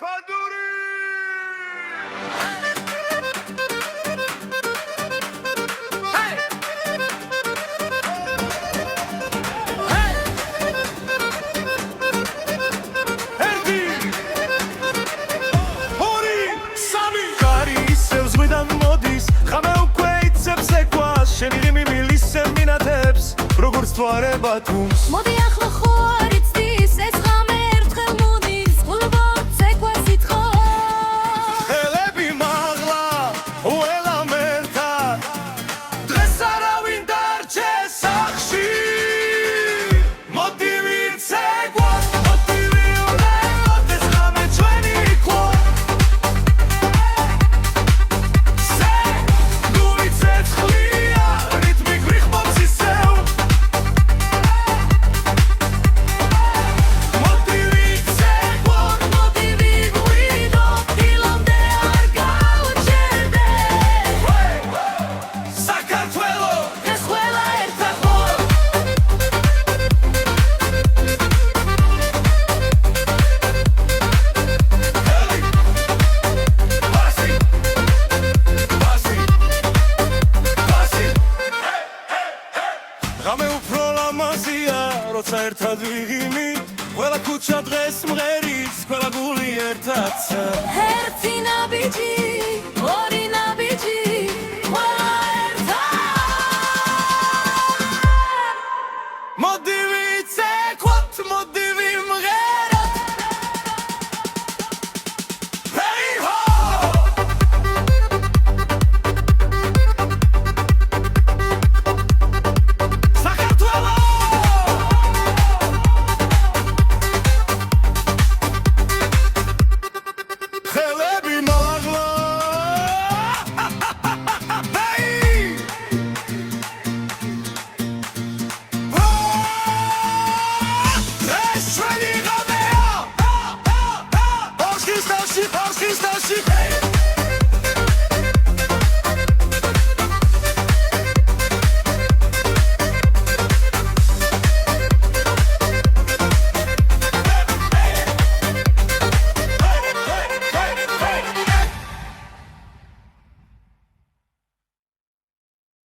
Panduri! Hey! Hey! Erdi! Hori! Sami! Kari issev zvidan modis Khame ukve itsebs equas Sheni rimi milisem minadebs Როგორც თვარება თუმს მოდი ახლა ხო არ იცდის ეს ღამე ერთხელ მოდის გულბოც ეკვა სითხო ხელები მაღლა უელა მერთა დღეს არავინ დარჩეს სახში მოდი ვიცეგვას მოდი ვივლევოთ ეს ღამე ჩვენი იქვა სე გულიცეცხლია რიტმი გვიხმობს ისევ ღამე უფრო ლამაზია, როცა ერთად ვიღიმით ყველა ქუჩა დღეს მღერის, ყველა გული ერთად ერთი ნაბიჯი